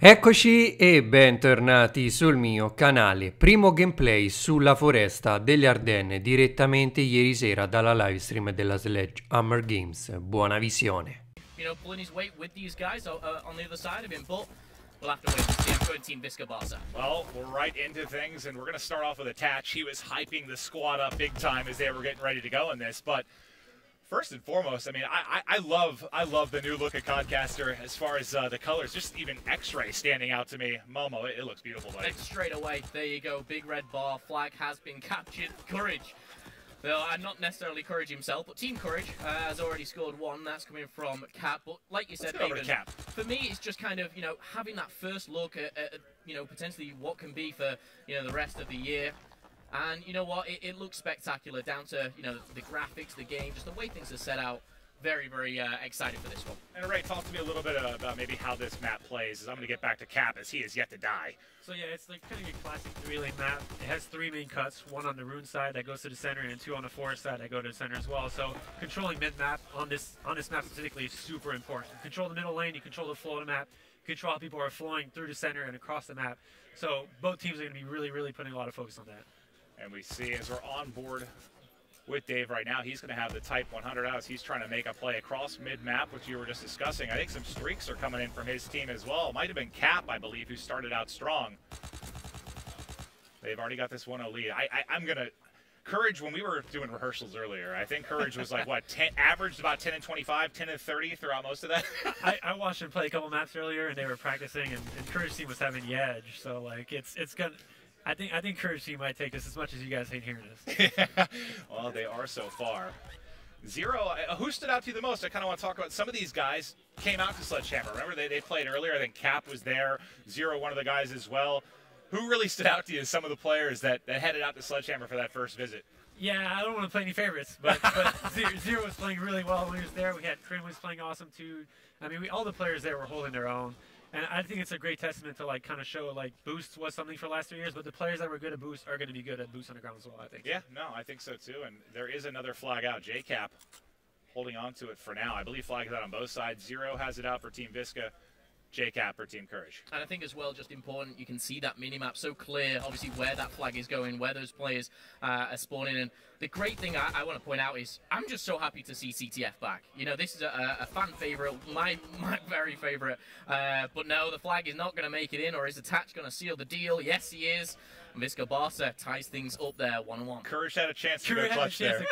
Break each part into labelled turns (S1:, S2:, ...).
S1: Eccoci e bentornati sul mio canale. Primo gameplay sulla foresta delle Ardenne direttamente ieri sera dalla livestream della Sledgehammer Games. Buona visione.
S2: You know, pulling his weight with these guys on the other side of him, but we'll have to wait and see. I'm going Team Visca Barca.
S3: Well, we're right into things, and we're going to start off with Attach. He was hyping the squad up big time as they were getting ready to go in this, but first and foremost, I mean, I love the new look of Codcaster as far as the colors, just even X-ray standing out to me. Momo, it looks beautiful, buddy.
S2: And straight away, there you go, big red bar, flag has been captured, Courage. Well, not necessarily Courage himself, but Team Courage has already scored one. That's coming from Cap. But like you said, David,
S3: Cap.
S2: For me, it's just kind of, you know, having that first look at you know, potentially what can be for, you know, the rest of the year. And you know what, it looks spectacular down to, you know, the graphics, the game, just the way things are set out. Very, very excited for this one.
S3: And Ray, talk to me a little bit about maybe how this map plays, as I'm going to get back to Cap as he is yet to die.
S4: So yeah, it's like kind of a classic three-lane map. It has three main cuts, one on the rune side that goes to the center, and two on the forest side that go to the center as well. So controlling mid-map on this map specifically is super important. You control the middle lane, you control the flow of the map, you control how people are flowing through the center and across the map. So both teams are going to be really, really putting a lot of focus on that.
S3: And we see as we're on board with Dave right now, he's going to have the Type 100 out as he's trying to make a play across mid-map, which you were just discussing. I think some streaks are coming in from his team as well. Might have been Cap, I believe, who started out strong. They've already got this 1-0 lead. I'm going to... Courage, when we were doing rehearsals earlier, I think Courage was like, what, averaged about 10 and 25, 10 and 30 throughout most of that?
S4: I watched him play a couple maps earlier, and they were practicing, and Courage team was having the edge. So, like, it's going to... I think Courage team might take this as much as you guys hate hearing this.
S3: Yeah. Well, they are so far. Zero, who stood out to you the most? I kind of want to talk about some of these guys came out to Sledgehammer. Remember, they played earlier. I think Cap was there. Zero, one of the guys as well. Who really stood out to you as some of the players that headed out to Sledgehammer for that first visit?
S4: Yeah, I don't want to play any favorites, but Zero was playing really well when he was there. We had Primo was playing awesome too. I mean, all the players there were holding their own. And I think it's a great testament to, like, kind of show, like, Boost was something for the last 3 years, but the players that were good at Boost are going to be good at Boost on the ground as well, I think.
S3: Yeah, no, I think so too. And there is another flag out. J-Cap holding on to it for now. I believe flag is out on both sides. Zero has it out for Team Visca. J-Cap for Team Courage.
S2: And I think as well, just important, you can see that minimap so clear, obviously, where that flag is going, where those players are spawning. And the great thing I want to point out is I'm just so happy to see CTF back. You know, this is a fan favorite, my very favorite. But no, the flag is not going to make it in, or is Attach going to seal the deal? Yes, he is. Visca Barca ties things up there, 1-1.
S3: Courage had a chance to go clutch there.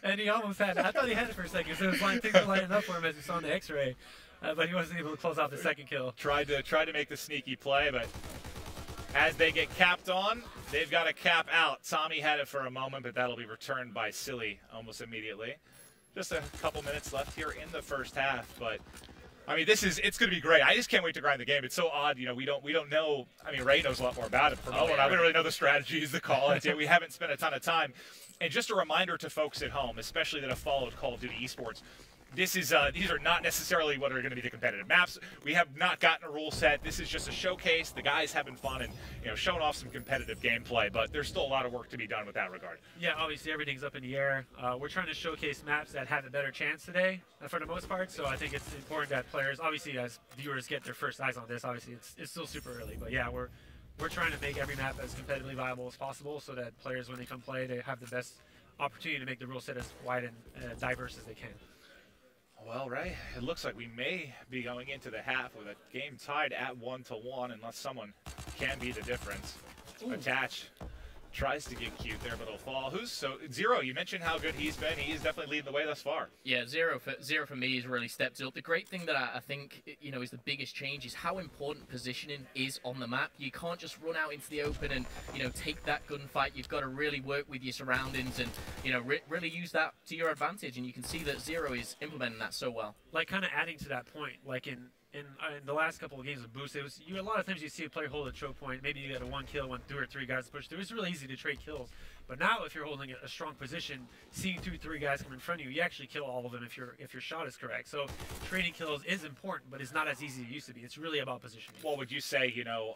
S4: And he almost had it. I thought he had it for a second, so it was like things were lighting up for him as we saw in the X-ray. But he wasn't able to close out the second kill.
S3: Tried to make the sneaky play, but as they get capped on, they've got a cap out. Tommy had it for a moment, but that'll be returned by Silly almost immediately. Just a couple minutes left here in the first half, but I mean, it's going to be great. I just can't wait to grind the game. It's so odd, you know. We don't know. I mean, Ray knows a lot more about it. I don't really know the strategies, the call. We haven't spent a ton of time. And just a reminder to folks at home, especially that have followed Call of Duty Esports. These are not necessarily what are going to be the competitive maps. We have not gotten a rule set. This is just a showcase. The guys having fun and, you know, showing off some competitive gameplay, but there's still a lot of work to be done with that regard.
S4: Yeah, obviously everything's up in the air. We're trying to showcase maps that have a better chance today for the most part, so I think it's important that players, obviously as viewers get their first eyes on this, obviously it's still super early, but yeah, we're trying to make every map as competitively viable as possible so that players, when they come play, they have the best opportunity to make the rule set as wide and diverse as they can.
S3: Well, Ray, it looks like we may be going into the half with a game tied at 1-1 unless someone can be the difference. Ooh. Attach tries to get cute there, but it'll fall. Zero, you mentioned how good he's been. He's definitely leading the way thus far.
S2: Yeah, Zero for me has really stepped up. The great thing that I think, you know, is the biggest change is how important positioning is on the map. You can't just run out into the open and, you know, take that gunfight. You've got to really work with your surroundings and, you know, really use that to your advantage. And you can see that Zero is implementing that so well.
S4: Like, kind of adding to that point, like in the last couple of games of Boost, a lot of times you see a player hold a choke point. Maybe you get a 1 kill when 2 or 3 guys push through. It's really easy to trade kills. But now, if you're holding a strong position, seeing 2 or 3 guys come in front of you, you actually kill all of them if your shot is correct. So trading kills is important, but it's not as easy as it used to be. It's really about positioning.
S3: Well, would you say, you know,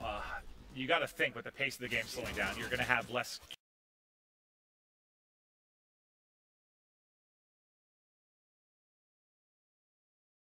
S3: you got to think with the pace of the game slowing down, you're going to have less